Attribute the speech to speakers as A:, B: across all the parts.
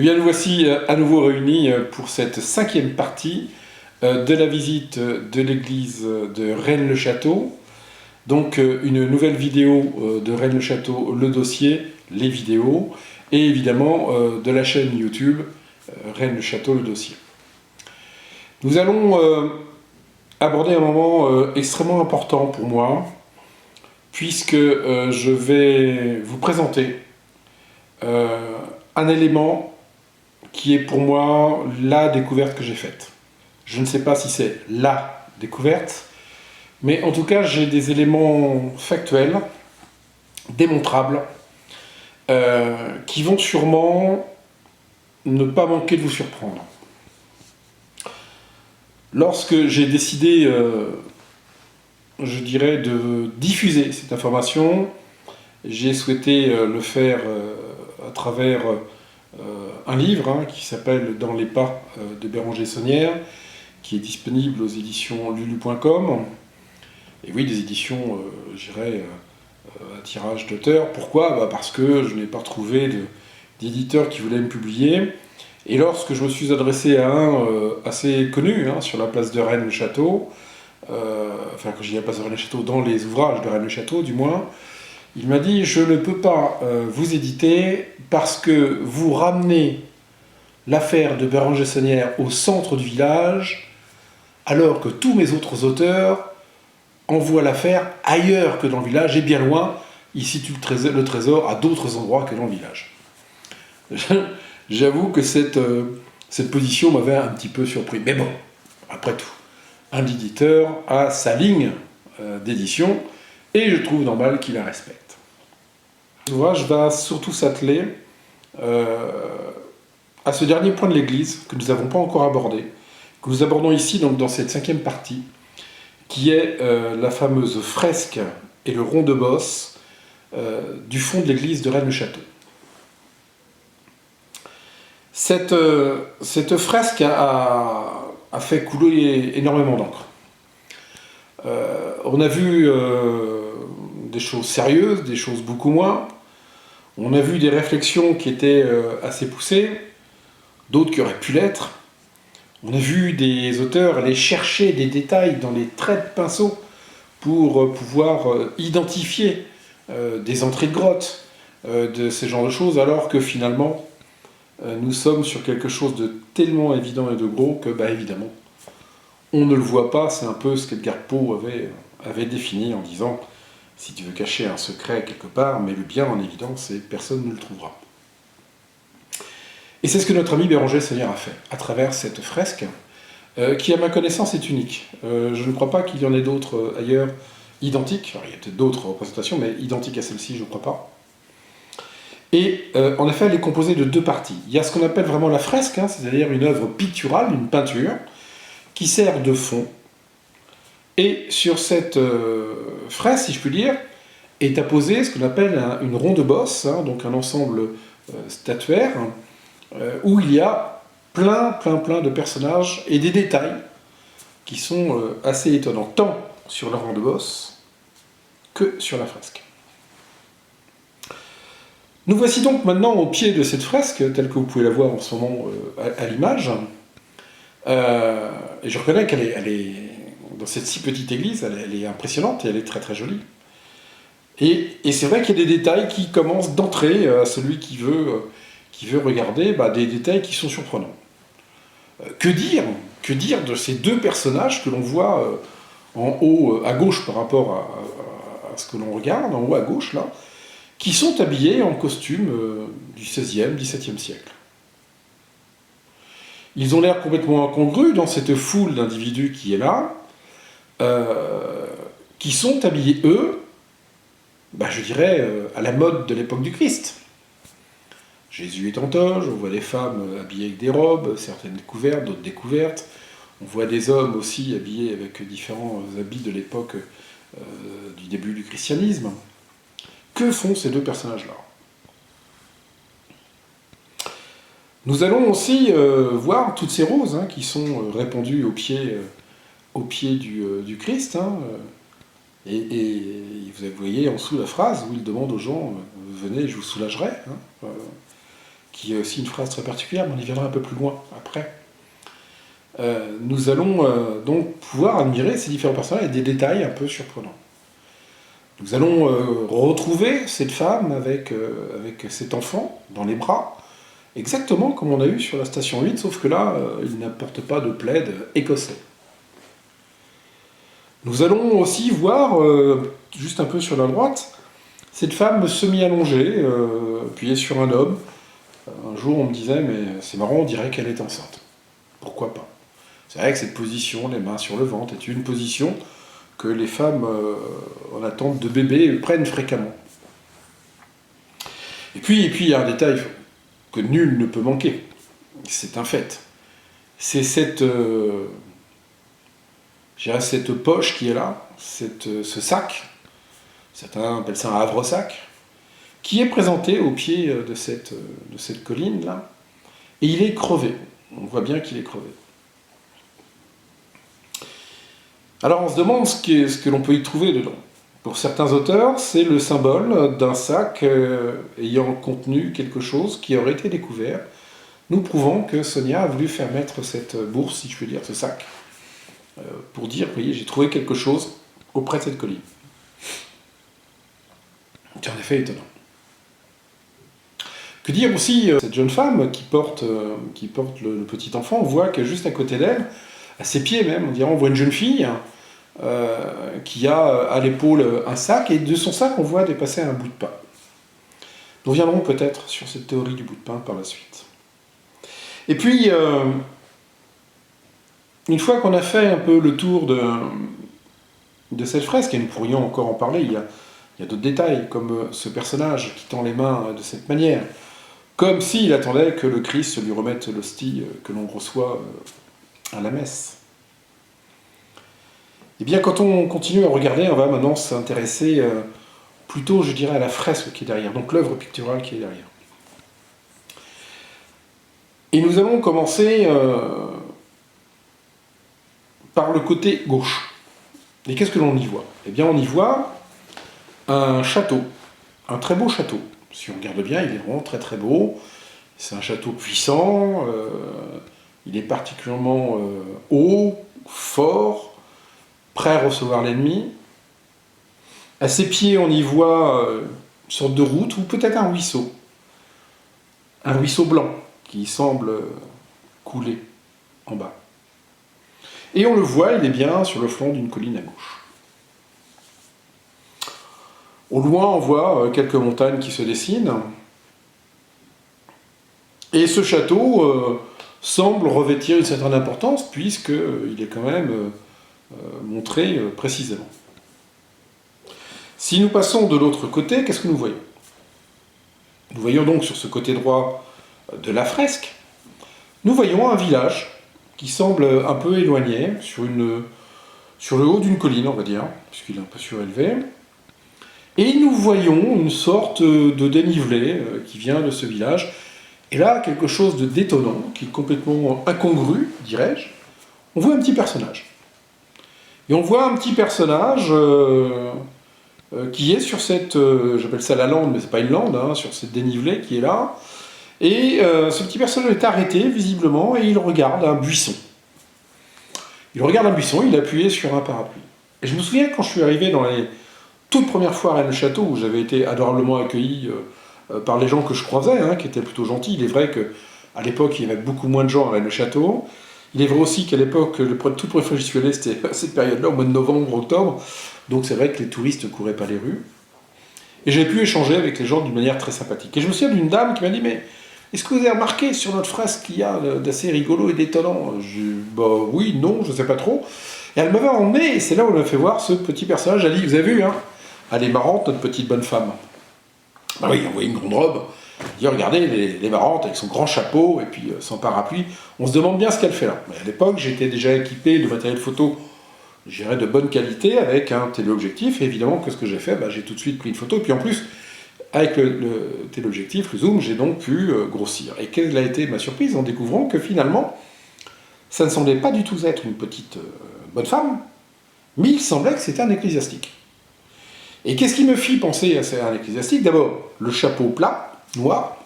A: Eh bien, nous voici à nouveau réunis pour cette 5e partie de la visite de l'église de Rennes-le-Château. Donc, une nouvelle vidéo de Rennes-le-Château, le dossier, les vidéos, et évidemment de la chaîne YouTube Rennes-le-Château, le dossier. Nous allons aborder un moment extrêmement important pour moi, puisque je vais vous présenter un élément qui est pour moi la découverte que j'ai faite. Je ne sais pas si c'est la découverte, mais en tout cas j'ai des éléments factuels, démontrables, qui vont sûrement ne pas manquer de vous surprendre. Lorsque j'ai décidé, je dirais, de diffuser cette information, j'ai souhaité le faire à travers un livre qui s'appelle « Dans les pas » de Bérengère Saunière, qui est disponible aux éditions lulu.com. Et oui, des éditions, je dirais, à tirage d'auteur. Pourquoi ? Parce que je n'ai pas trouvé d'éditeur qui voulait me publier. Et lorsque je me suis adressé à un assez connu, sur la place de Rennes-le-Château, enfin quand je dis la place de Rennes-le-Château, dans les ouvrages de Rennes-le-Château du moins, il m'a dit « Je ne peux pas vous éditer parce que vous ramenez l'affaire de Bérengère Saunière au centre du village, alors que tous mes autres auteurs envoient l'affaire ailleurs que dans le village, et bien loin, ils situent le trésor à d'autres endroits que dans le village. » J'avoue que cette position m'avait un petit peu surpris. Mais bon, après tout, un éditeur a sa ligne d'édition, et je trouve normal qu'il la respecte. L'ouvrage va surtout s'atteler à ce dernier point de l'Église que nous n'avons pas encore abordé, que nous abordons ici donc, dans cette 5e partie, qui est la fameuse fresque et le rond de bosse du fond de l'église de Rennes-le-Château. Cette fresque a fait couler énormément d'encre. On a vu des choses sérieuses, des choses beaucoup moins. On a vu des réflexions qui étaient assez poussées, d'autres qui auraient pu l'être. On a vu des auteurs aller chercher des détails dans les traits de pinceau pour pouvoir identifier des entrées de grottes, de ces genres de choses, alors que finalement, nous sommes sur quelque chose de tellement évident et de gros que, évidemment, on ne le voit pas. C'est un peu ce qu'Edgar Poe avait défini en disant « Si tu veux cacher un secret quelque part, mets-le bien en évidence et personne ne le trouvera. » Et c'est ce que notre ami Bérengère Saunière a fait, à travers cette fresque, qui à ma connaissance est unique. Je ne crois pas qu'il y en ait d'autres ailleurs identiques. Alors, il y a peut-être d'autres représentations, mais identiques à celle-ci, je ne crois pas. Et en effet, elle est composée de 2 parties. Il y a ce qu'on appelle vraiment la fresque, c'est-à-dire une œuvre picturale, une peinture, qui sert de fond. Et sur cette fresque, si je puis dire, est apposée ce qu'on appelle une ronde bosse, donc un ensemble statuaire, où il y a plein de personnages et des détails qui sont assez étonnants, tant sur la ronde bosse que sur la fresque. Nous voici donc maintenant au pied de cette fresque, telle que vous pouvez la voir en ce moment à l'image. Et je reconnais qu'elle est dans cette si petite église, elle est impressionnante et elle est très jolie. Et c'est vrai qu'il y a des détails qui commencent d'entrer à celui qui veut regarder, des détails qui sont surprenants. Que dire de ces 2 personnages que l'on voit en haut à gauche par rapport à ce que l'on regarde, en haut à gauche là, qui sont habillés en costume du XVIe, XVIIe siècle. Ils ont l'air complètement incongrus dans cette foule d'individus qui est là, qui sont habillés, eux, je dirais, à la mode de l'époque du Christ. Jésus est en toge, on voit des femmes habillées avec des robes, certaines découvertes, d'autres découvertes. On voit des hommes aussi habillés avec différents habits de l'époque du début du christianisme. Que font ces 2 personnages-là ? Nous allons aussi voir toutes ces roses qui sont répandues au pied du Christ. Et vous voyez en dessous la phrase où il demande aux gens « Venez, je vous soulagerai ». qui est aussi une phrase très particulière, mais on y viendra un peu plus loin après. Nous allons donc pouvoir admirer ces différents personnages et des détails un peu surprenants. Nous allons retrouver cette femme avec cet enfant dans les bras, exactement comme on a eu sur la station 8, sauf que là, il n'apporte pas de plaid écossais. Nous allons aussi voir, juste un peu sur la droite, cette femme semi-allongée, appuyée sur un homme. Un jour, on me disait, mais c'est marrant, on dirait qu'elle est enceinte. Pourquoi pas? C'est vrai que cette position, les mains sur le ventre, est une position que les femmes en attente de bébé prennent fréquemment. Et puis, il y a un détail que nul ne peut manquer. C'est un fait. C'est cette poche qui est là, ce sac, certains appellent ça un havre-sac, qui est présenté au pied de cette colline-là, et il est crevé. On voit bien qu'il est crevé. Alors on se demande ce que l'on peut y trouver dedans. Pour certains auteurs, c'est le symbole d'un sac ayant contenu quelque chose qui aurait été découvert, nous prouvant que Sonia a voulu faire mettre cette bourse, si je peux dire, ce sac, pour dire, voyez, j'ai trouvé quelque chose auprès de cette colline. C'est en effet étonnant. Que dire aussi, cette jeune femme qui porte le petit enfant, on voit que juste à côté d'elle, à ses pieds même, on dirait, on voit une jeune fille qui a à l'épaule un sac, et de son sac on voit dépasser un bout de pain. Nous reviendrons peut-être sur cette théorie du bout de pain par la suite. Et puis, une fois qu'on a fait un peu le tour de cette fresque, et nous pourrions encore en parler, il y a d'autres détails, comme ce personnage qui tend les mains de cette manière, comme s'il attendait que le Christ lui remette l'hostie que l'on reçoit à la messe. Eh bien, quand on continue à regarder, on va maintenant s'intéresser plutôt, je dirais, à la fresque qui est derrière, donc l'œuvre picturale qui est derrière. Et nous allons commencer par le côté gauche. Et qu'est-ce que l'on y voit? Eh bien, on y voit un château, un très beau château. Si on regarde bien, il est vraiment très très beau. C'est un château puissant, il est particulièrement haut, fort, prêt à recevoir l'ennemi. À ses pieds, on y voit une sorte de route, ou peut-être un ruisseau blanc, qui semble couler en bas. Et on le voit, il est bien sur le flanc d'une colline à gauche. Au loin, on voit quelques montagnes qui se dessinent. Et ce château semble revêtir une certaine importance, puisqu'il est quand même montré précisément. Si nous passons de l'autre côté, qu'est-ce que nous voyons? Nous voyons donc sur ce côté droit de la fresque, nous voyons un village qui semble un peu éloigné, sur le haut d'une colline, on va dire, puisqu'il est un peu surélevé. Et nous voyons une sorte de dénivelé qui vient de ce village. Et là, quelque chose de détonnant, qui est complètement incongru, dirais-je. On voit un petit personnage. Et on voit un petit personnage qui est sur cette, j'appelle ça la lande, mais c'est pas une lande, hein, sur cette dénivelé qui est là. Et ce petit personnage est arrêté, visiblement, et il regarde un buisson. Il regarde un buisson, il est appuyé sur un parapluie. Et je me souviens, quand je suis arrivé dans les toutes premières fois à Rennes-le-Château, où j'avais été adorablement accueilli par les gens que je croisais, hein, qui étaient plutôt gentils. Il est vrai qu'à l'époque, il y avait beaucoup moins de gens à Rennes-le-Château. Il est vrai aussi qu'à l'époque, toute première fois que j'y suis allé, c'était à cette période-là, au mois de novembre, octobre. Donc c'est vrai que les touristes ne couraient pas les rues. Et j'ai pu échanger avec les gens d'une manière très sympathique. Et je me souviens d'une dame qui m'a dit, mais est-ce que vous avez remarqué sur notre fresque qu'il y a d'assez rigolo et d'étonnant? Bah oui, non, je ne sais pas trop. Et elle m'avait emmené, et c'est là où elle m'a fait voir ce petit personnage. Elle a dit, vous avez vu, hein, elle est marrante, notre petite bonne femme. Bah oui, on voyait une grande robe. Elle dit, regardez, elle est marrante, avec son grand chapeau, et puis son parapluie. On se demande bien ce qu'elle fait là. Mais à l'époque, j'étais déjà équipé de matériel photo, je dirais de bonne qualité, avec un téléobjectif. Et évidemment, que ce que j'ai fait, bah, j'ai tout de suite pris une photo. Et puis en plus, avec le téléobjectif, le zoom, j'ai donc pu grossir. Et quelle a été ma surprise en découvrant que finalement, ça ne semblait pas du tout être une petite bonne femme, mais il semblait que c'était un ecclésiastique. Et qu'est-ce qui me fit penser à un ecclésiastique? D'abord, le chapeau plat, noir,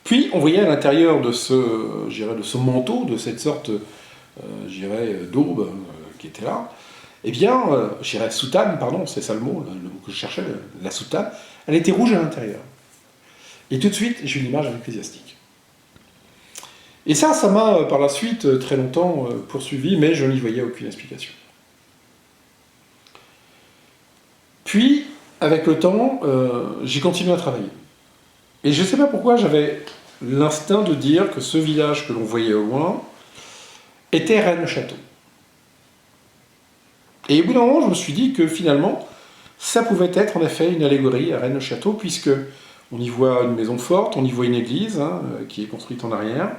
A: Puis on voyait à l'intérieur de ce manteau, de cette sorte, d'aube qui était là, eh bien, soutane, pardon, c'est ça le mot que je cherchais, la soutane, elle était rouge à l'intérieur. Et tout de suite, j'ai eu l'image d'un ecclésiastique. Et ça m'a par la suite très longtemps poursuivi, mais je n'y voyais aucune explication. Puis, avec le temps, j'ai continué à travailler. Et je ne sais pas pourquoi j'avais l'instinct de dire que ce village que l'on voyait au loin était Rennes-le-Château. Et au bout d'un moment, je me suis dit que finalement, ça pouvait être en effet une allégorie à Rennes-le-Château, puisque on y voit une maison forte, on y voit une église qui est construite en arrière.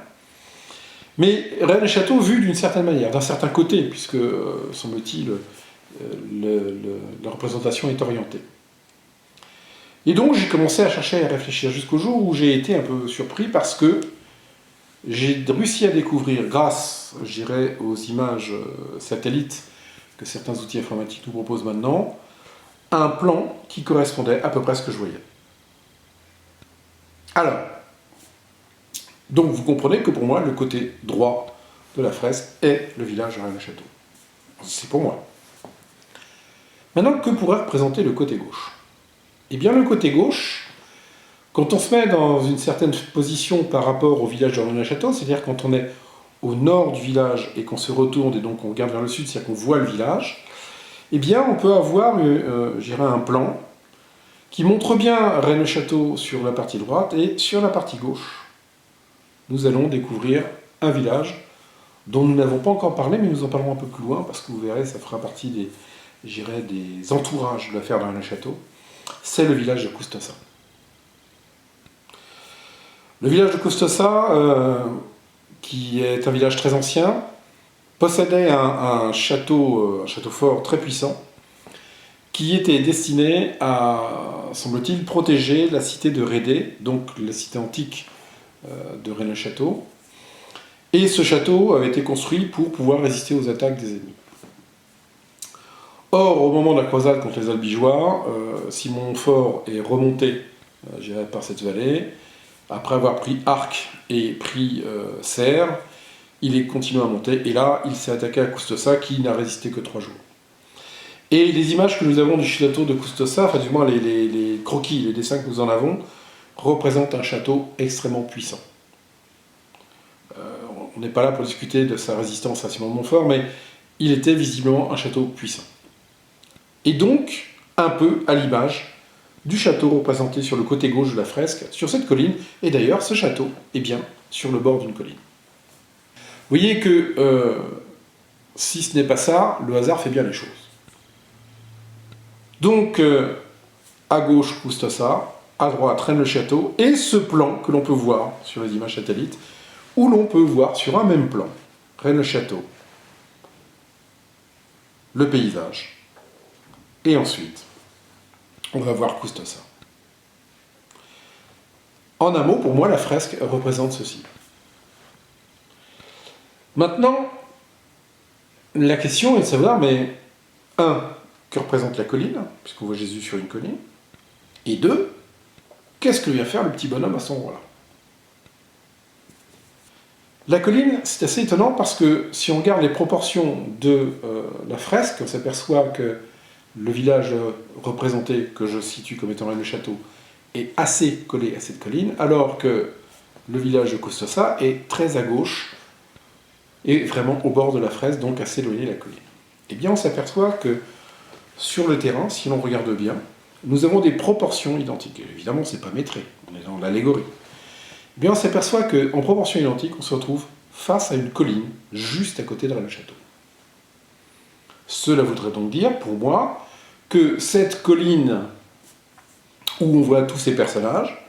A: Mais Rennes-le-Château vu d'une certaine manière, d'un certain côté, puisque, semble-t-il, la représentation est orientée. Et donc j'ai commencé à chercher et à réfléchir jusqu'au jour où j'ai été un peu surpris parce que j'ai réussi à découvrir, grâce, je dirais, aux images satellites que certains outils informatiques nous proposent maintenant, un plan qui correspondait à peu près à ce que je voyais. Alors, donc vous comprenez que pour moi, le côté droit de la fresque est le village de Rennes-le-Château. C'est pour moi. Maintenant, que pourrait représenter le côté gauche? Eh bien, le côté gauche, quand on se met dans une certaine position par rapport au village de Rennes-le-Château, c'est-à-dire quand on est au nord du village et qu'on se retourne et donc on regarde vers le sud, c'est-à-dire qu'on voit le village, eh bien, on peut avoir, un plan qui montre bien Rennes-le-Château sur la partie droite et sur la partie gauche. Nous allons découvrir un village dont nous n'avons pas encore parlé, mais nous en parlerons un peu plus loin, parce que vous verrez, ça fera partie des entourages de l'affaire de Rennes-le-Château. C'est le village de Custossa. Le village de Custossa, qui est un village très ancien, possédait un château fort très puissant, qui était destiné à, semble-t-il, protéger la cité de Rédé, donc la cité antique de Rennes-le-Château. Et ce château avait été construit pour pouvoir résister aux attaques des ennemis. Or, au moment de la croisade contre les Albigeois, Simon de Montfort est remonté par cette vallée. Après avoir pris Arques et pris Serres, il est continué à monter, et là, il s'est attaqué à Custossa, qui n'a résisté que 3 jours. Et les images que nous avons du château de Custossa, enfin du moins les croquis, les dessins que nous en avons, représentent un château extrêmement puissant. On n'est pas là pour discuter de sa résistance à Simon de Montfort, mais il était visiblement un château puissant. Et donc, un peu à l'image du château représenté sur le côté gauche de la fresque, sur cette colline, et d'ailleurs, ce château est bien sur le bord d'une colline. Vous voyez que, si ce n'est pas ça, le hasard fait bien les choses. Donc, à gauche, Custossa, à droite, Rennes-le-Château, et ce plan que l'on peut voir sur les images satellites, où l'on peut voir sur un même plan, Rennes-le-Château, le paysage, et ensuite, on va voir Custossa. En un mot, pour moi, la fresque représente ceci. Maintenant, la question est de savoir, mais, que représente la colline, puisqu'on voit Jésus sur une colline, et 2, qu'est-ce que vient faire le petit bonhomme à cet endroit-là? La colline, c'est assez étonnant parce que si on regarde les proportions de la fresque, on s'aperçoit que le village représenté, que je situe comme étant Rennes-le-Château, est assez collé à cette colline, alors que le village de Custossa est très à gauche, et vraiment au bord de la fresque, donc assez éloigné de la colline. Eh bien, on s'aperçoit que sur le terrain, si l'on regarde bien, nous avons des proportions identiques. Évidemment, ce n'est pas métré, on est dans l'allégorie. Eh bien, on s'aperçoit qu'en proportions identiques, on se retrouve face à une colline, juste à côté de Rennes-le-Château. Cela voudrait donc dire, pour moi, que cette colline où on voit tous ces personnages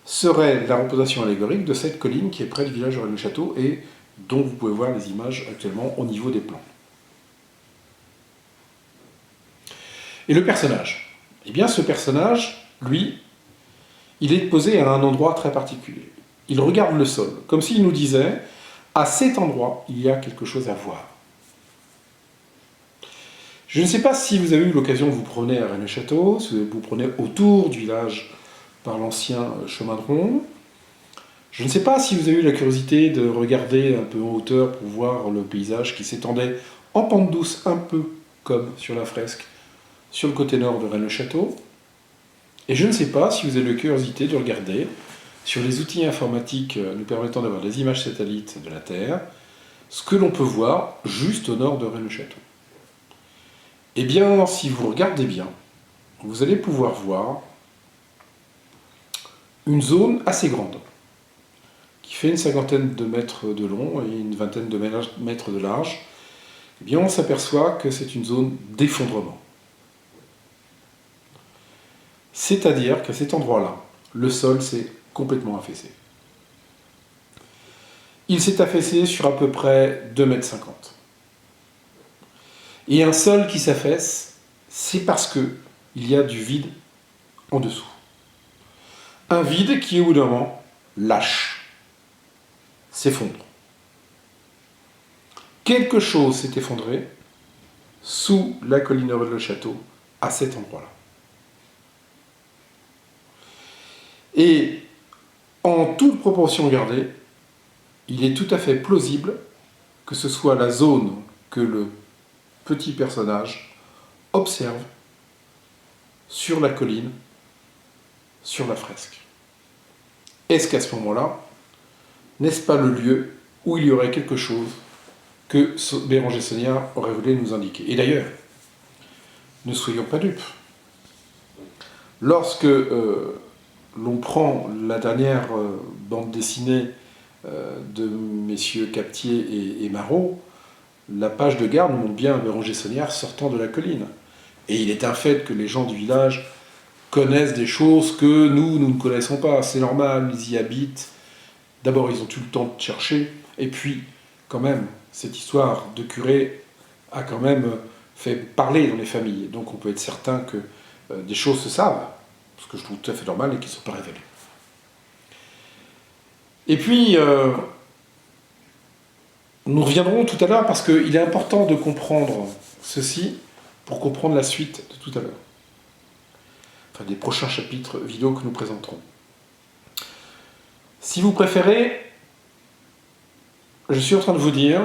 A: serait la représentation allégorique de cette colline qui est près du village de Rennes-le-Château et dont vous pouvez voir les images actuellement au niveau des plans. Et le personnage? Eh bien, ce personnage, lui, il est posé à un endroit très particulier. Il regarde le sol, comme s'il nous disait, à cet endroit, il y a quelque chose à voir. Je ne sais pas si vous avez eu l'occasion de vous promener à Rennes-le-Château, si vous vous promenez autour du village par l'ancien chemin de ronde. Je ne sais pas si vous avez eu la curiosité de regarder un peu en hauteur pour voir le paysage qui s'étendait en pente douce, un peu comme sur la fresque, sur le côté nord de Rennes-le-Château. Et je ne sais pas si vous avez la curiosité de regarder sur les outils informatiques nous permettant d'avoir des images satellites de la Terre, ce que l'on peut voir juste au nord de Rennes-le-Château. Eh bien, si vous regardez bien, vous allez pouvoir voir une zone assez grande, qui fait une cinquantaine de mètres de long et une vingtaine de mètres de large. Eh bien, on s'aperçoit que c'est une zone d'effondrement. C'est-à-dire qu'à cet endroit-là, le sol s'est complètement affaissé. Il s'est affaissé sur à peu près 2,50 mètres. Et un sol qui s'affaisse, c'est parce qu'il y a du vide en dessous. Un vide qui, au bout d'un moment, lâche, s'effondre. Quelque chose s'est effondré sous la colline de Rennes-le-Château, à cet endroit-là. Et en toute proportion gardée, il est tout à fait plausible que ce soit la zone que le petit personnage observe sur la colline, sur la fresque. Est-ce qu'à ce moment-là, n'est-ce pas le lieu où il y aurait quelque chose que Béranger Saunière aurait voulu nous indiquer? Et d'ailleurs, ne soyons pas dupes. Lorsque l'on prend la dernière bande dessinée de messieurs Captier et Marot, la page de garde montre bien Béranger Saunière sortant de la colline. Et il est un fait que les gens du village connaissent des choses que nous ne connaissons pas. C'est normal, ils y habitent. D'abord, ils ont eu le temps de chercher. Et puis, quand même, cette histoire de curé a quand même fait parler dans les familles. Donc on peut être certain que des choses se savent, ce que je trouve tout à fait normal et qui ne sont pas révélées. Et puis, nous reviendrons tout à l'heure parce qu'il est important de comprendre ceci pour comprendre la suite de tout à l'heure. Enfin, des prochains chapitres vidéo que nous présenterons. Si vous préférez, je suis en train de vous dire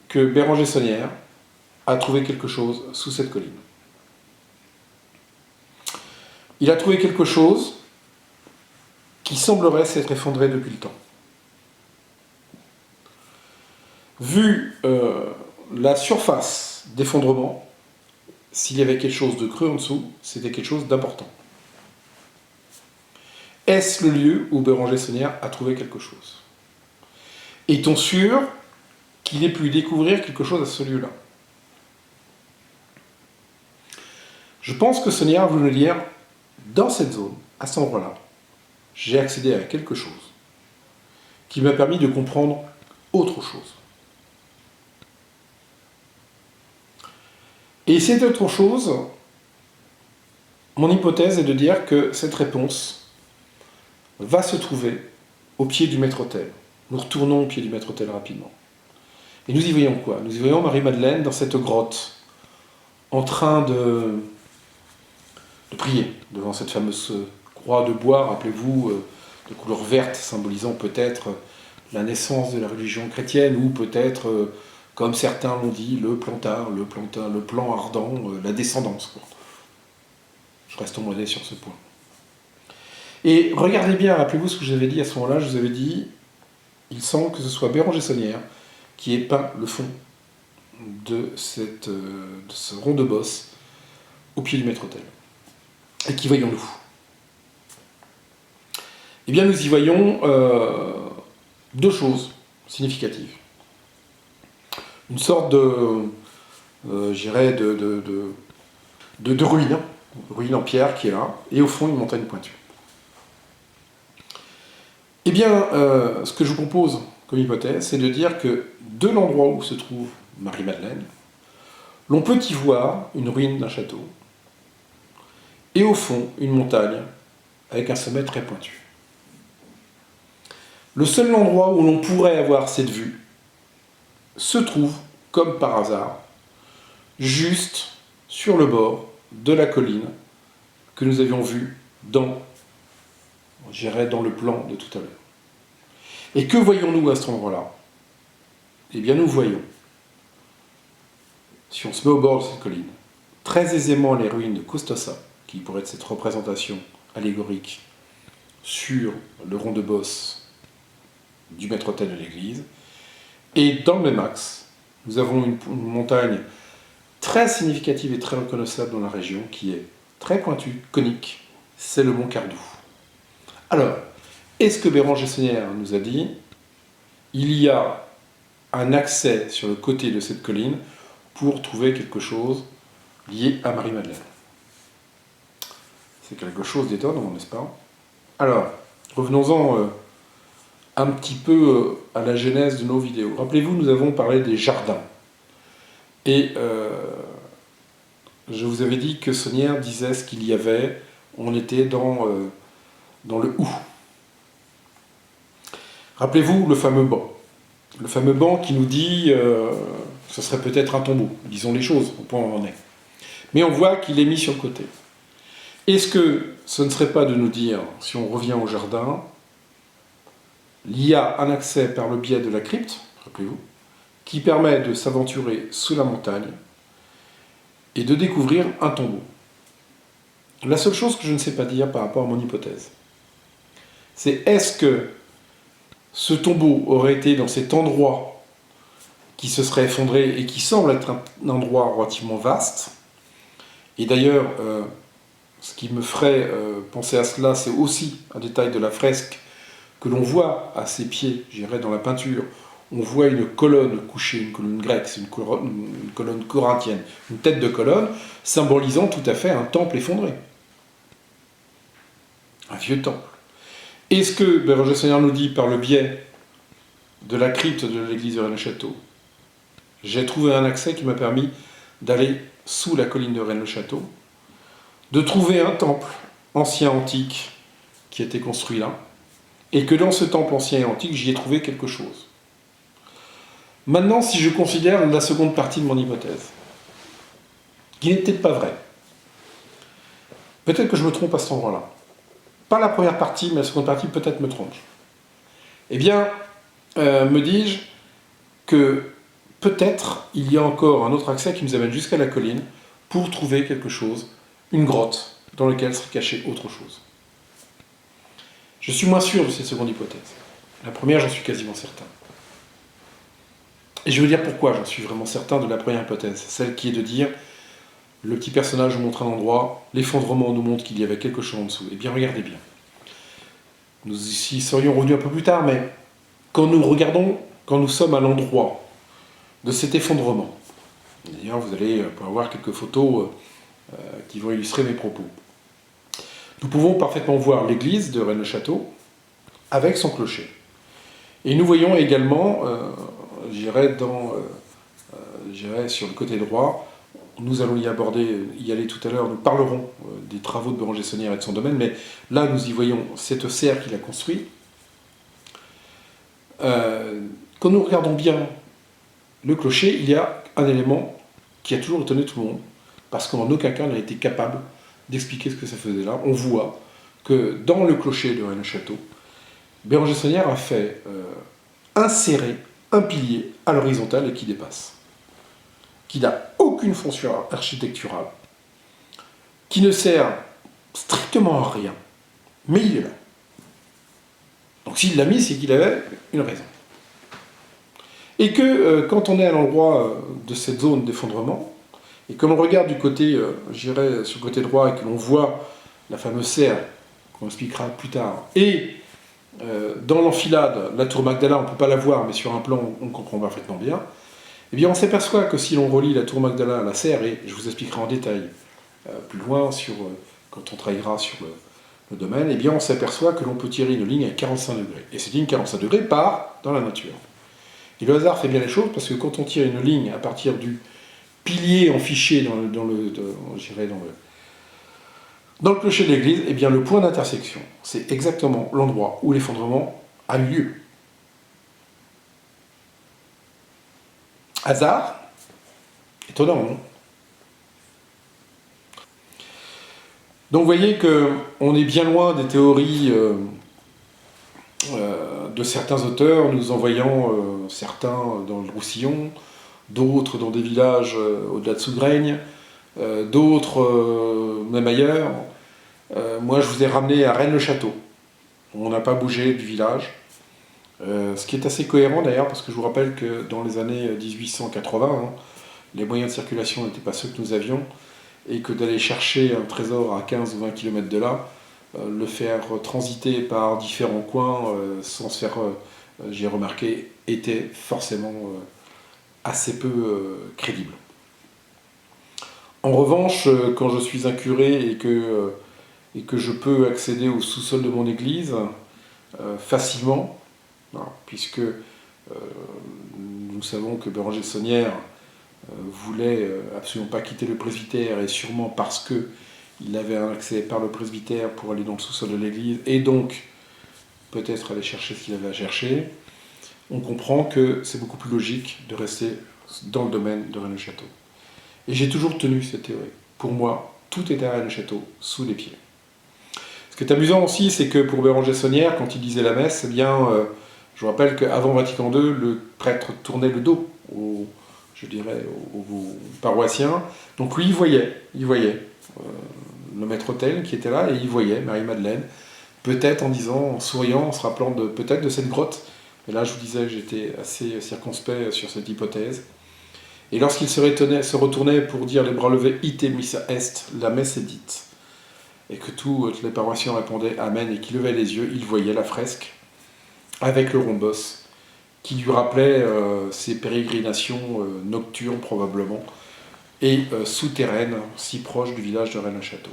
A: que Béranger Saunière a trouvé quelque chose sous cette colline. Il a trouvé quelque chose qui semblerait s'être effondré depuis le temps. Vu la surface d'effondrement, s'il y avait quelque chose de creux en dessous, c'était quelque chose d'important. Est-ce le lieu où Béranger Saunière a trouvé quelque chose? Est-on sûr qu'il ait pu découvrir quelque chose à ce lieu-là? Je pense que Saunière voulait nous dire, dans cette zone, à cet endroit-là, j'ai accédé à quelque chose qui m'a permis de comprendre autre chose. Et cette autre chose, mon hypothèse est de dire que cette réponse va se trouver au pied du maître-autel. Nous retournons au pied du maître-autel rapidement. Et nous y voyons quoi? Nous y voyons Marie-Madeleine dans cette grotte, en train de prier devant cette fameuse croix de bois, rappelez-vous, de couleur verte, symbolisant peut-être la naissance de la religion chrétienne, ou peut-être, comme certains l'ont dit, le plantard, le plan ardent, la descendance. Je reste modeste sur ce point. Et regardez bien, rappelez-vous ce que je vous avais dit à ce moment-là, je vous avais dit, il semble que ce soit Béranger Saunière qui ait peint le fond de ce rond de bosse au pied du maître-autel. Et qui voyons-nous? Eh bien, nous y voyons deux choses significatives. Une sorte de ruine en pierre qui est là, et au fond, une montagne pointue. Eh bien, ce que je vous propose comme hypothèse, c'est de dire que de l'endroit où se trouve Marie-Madeleine, l'on peut y voir une ruine d'un château, et au fond, une montagne avec un sommet très pointu. Le seul endroit où l'on pourrait avoir cette vue se trouve, comme par hasard, juste sur le bord de la colline que nous avions vue dans le plan de tout à l'heure. Et que voyons-nous à cet endroit-là? Eh bien, nous voyons, si on se met au bord de cette colline, très aisément les ruines de Custossa, qui pourrait être cette représentation allégorique sur le rond de bosse du maître-autel de l'église. Et dans le même axe, nous avons une montagne très significative et très reconnaissable dans la région, qui est très pointue, conique, c'est le mont Cardou. Alors, est-ce que Béranger Saunière nous a dit il y a un accès sur le côté de cette colline pour trouver quelque chose lié à Marie-Madeleine? C'est quelque chose d'étonnant, n'est-ce pas? Alors, revenons-en un petit peu à la genèse de nos vidéos. Rappelez-vous, nous avons parlé des jardins. Et je vous avais dit que Saunière disait ce qu'il y avait. On était dans le ou. Rappelez-vous le fameux banc. Le fameux banc qui nous dit ce serait peut-être un tombeau. Disons les choses, au point où on en est. Mais on voit qu'il est mis sur le côté. Est-ce que ce ne serait pas de nous dire, si on revient au jardin, il y a un accès par le biais de la crypte, rappelez-vous, qui permet de s'aventurer sous la montagne et de découvrir un tombeau. La seule chose que je ne sais pas dire par rapport à mon hypothèse, c'est est-ce que ce tombeau aurait été dans cet endroit qui se serait effondré et qui semble être un endroit relativement vaste. Et d'ailleurs, ce qui me ferait penser à cela, c'est aussi un détail de la fresque que l'on voit à ses pieds, j'irais dans la peinture. On voit une colonne couchée, une colonne grecque, c'est une colonne corinthienne, une tête de colonne, symbolisant tout à fait un temple effondré. Un vieux temple. Est-ce que Béranger Saunière nous dit par le biais de la crypte de l'église de Rennes-le-Château, j'ai trouvé un accès qui m'a permis d'aller sous la colline de Rennes-le-Château, de trouver un temple ancien antique qui était construit là, et que dans ce temple ancien et antique, j'y ai trouvé quelque chose. Maintenant, si je considère la seconde partie de mon hypothèse, qui n'est peut-être pas vraie, peut-être que je me trompe à cet endroit-là. Pas la première partie, mais la seconde partie peut-être me trompe. Eh bien, me dis-je que peut-être il y a encore un autre accès qui nous amène jusqu'à la colline pour trouver quelque chose, une grotte dans laquelle serait caché autre chose. Je suis moins sûr de cette seconde hypothèse. La première, j'en suis quasiment certain. Et je veux dire pourquoi j'en suis vraiment certain de la première hypothèse, celle qui est de dire le petit personnage nous montre un endroit, l'effondrement nous montre qu'il y avait quelque chose en dessous. Eh bien, regardez bien. Nous y serions revenus un peu plus tard, mais quand nous regardons, quand nous sommes à l'endroit de cet effondrement, d'ailleurs vous allez pouvoir voir quelques photos qui vont illustrer mes propos, nous pouvons parfaitement voir l'église de Rennes-le-Château avec son clocher. Et nous voyons également, j'irai sur le côté droit, nous allons y aller tout à l'heure, nous parlerons des travaux de Béranger Saunière et de son domaine, mais là nous y voyons cette serre qu'il a construite. Quand nous regardons bien le clocher, il y a un élément qui a toujours étonné tout le monde, parce qu'en aucun cas n'a été capable d'expliquer ce que ça faisait là. On voit que dans le clocher de Rennes-le-Château, Béranger Saunière a fait insérer un pilier à l'horizontale et qui dépasse, qui n'a aucune fonction architecturale, qui ne sert strictement à rien, mais il est là. Donc s'il l'a mis, c'est qu'il avait une raison. Et que quand on est à l'endroit de cette zone d'effondrement, et que l'on regarde du côté, j'irai sur le côté droit, et que l'on voit la fameuse serre, qu'on expliquera plus tard, et dans l'enfilade, la tour Magdala, on ne peut pas la voir, mais sur un plan, on comprend parfaitement bien, eh bien on s'aperçoit que si l'on relie la tour Magdala à la serre, et je vous expliquerai en détail plus loin, quand on travaillera sur le domaine, eh bien on s'aperçoit que l'on peut tirer une ligne à 45 degrés. Et cette ligne 45 degrés part dans la nature. Et le hasard fait bien les choses, parce que quand on tire une ligne à partir du pilier enfiché dans le clocher de l'église, eh bien le point d'intersection, c'est exactement l'endroit où l'effondrement a eu lieu. Hasard? Étonnant, non? Donc vous voyez qu'on est bien loin des théories de de certains auteurs, nous envoyant certains dans le Roussillon, d'autres dans des villages au-delà de Sougraigne, d'autres même ailleurs. Moi, je vous ai ramené à Rennes-le-Château. On n'a pas bougé du village. Ce qui est assez cohérent d'ailleurs, parce que je vous rappelle que dans les années 1880, hein, les moyens de circulation n'étaient pas ceux que nous avions, et que d'aller chercher un trésor à 15 ou 20 km de là, le faire transiter par différents coins sans se faire, j'ai remarqué, était forcément assez peu crédible. En revanche, quand je suis un curé et que je peux accéder au sous-sol de mon église facilement, puisque nous savons que Béranger de Saunière voulait absolument pas quitter le presbytère, et sûrement parce qu'il avait un accès par le presbytère pour aller dans le sous-sol de l'église, et donc peut-être aller chercher ce qu'il avait à chercher, on comprend que c'est beaucoup plus logique de rester dans le domaine de Rennes-le-Château. Et j'ai toujours tenu cette théorie. Pour moi, tout était à Rennes-le-Château, sous les pieds. Ce qui est amusant aussi, c'est que pour Béranger de Saunière, quand il disait la messe, eh bien, je vous rappelle qu'avant Vatican II, le prêtre tournait le dos aux paroissiens. Donc lui, il voyait le maître-autel qui était là, et il voyait Marie-Madeleine, peut-être en disant, en souriant, en se rappelant peut-être de cette grotte. Et là, je vous disais que j'étais assez circonspect sur cette hypothèse. Et lorsqu'il se retournait pour dire les bras levés, ite missa est, la messe est dite, et que tous les paroissiens répondaient amen, et qu'il levait les yeux, il voyait la fresque avec le rhombos qui lui rappelait ses pérégrinations nocturnes probablement, et souterraines, si proches du village de Rennes-le-Château.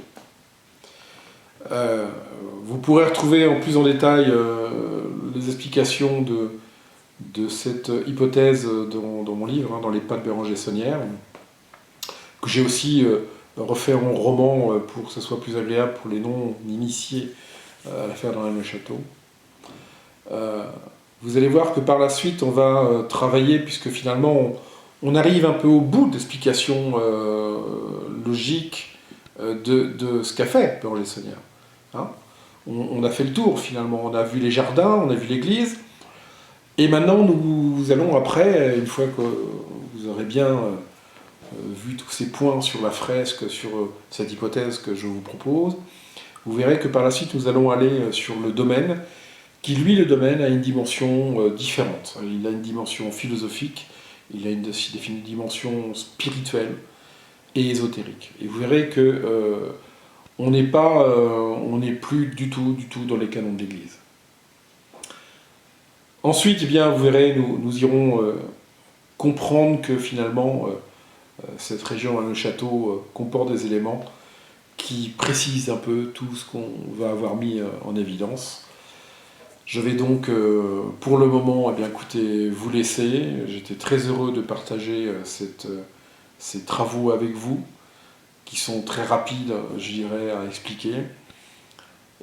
A: Vous pourrez retrouver en plus en détail les explications de cette hypothèse dans mon livre, hein, dans les pas de Béranger Saunière, que j'ai aussi refait en roman pour que ce soit plus agréable pour les non-initiés à l'affaire de Rennes-le-Château. Vous allez voir que par la suite, on va travailler, puisque finalement, on arrive un peu au bout de l'explication logique de ce qu'a fait Béranger Saunière. Hein, on a fait le tour, finalement. On a vu les jardins, on a vu l'église. Et maintenant, nous allons après, une fois que vous aurez bien vu tous ces points sur la fresque, sur cette hypothèse que je vous propose, vous verrez que par la suite, nous allons aller sur le domaine, qui lui, le domaine, a une dimension différente. Il a une dimension philosophique, il a une dimension spirituelle et ésotérique. Et vous verrez que on n'est plus du tout dans les canons de l'Église. Ensuite, eh bien, vous verrez, nous irons comprendre que finalement, cette région, le château, comporte des éléments qui précisent un peu tout ce qu'on va avoir mis en évidence. Je vais donc, pour le moment, eh bien, écoutez, vous laisser. J'étais très heureux de partager ces travaux avec vous, qui sont très rapides, je dirais, à expliquer,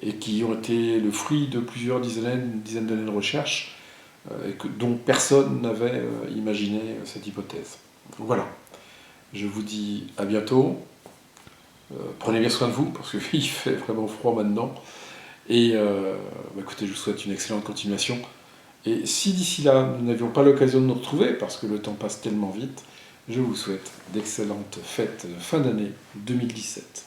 A: et qui ont été le fruit de plusieurs dizaines d'années de recherche, dont personne n'avait imaginé cette hypothèse. Voilà. Je vous dis à bientôt. Prenez bien soin de vous, parce qu'il fait vraiment froid maintenant. Et écoutez, je vous souhaite une excellente continuation. Et si d'ici là, nous n'avions pas l'occasion de nous retrouver, parce que le temps passe tellement vite, je vous souhaite d'excellentes fêtes de fin d'année 2017.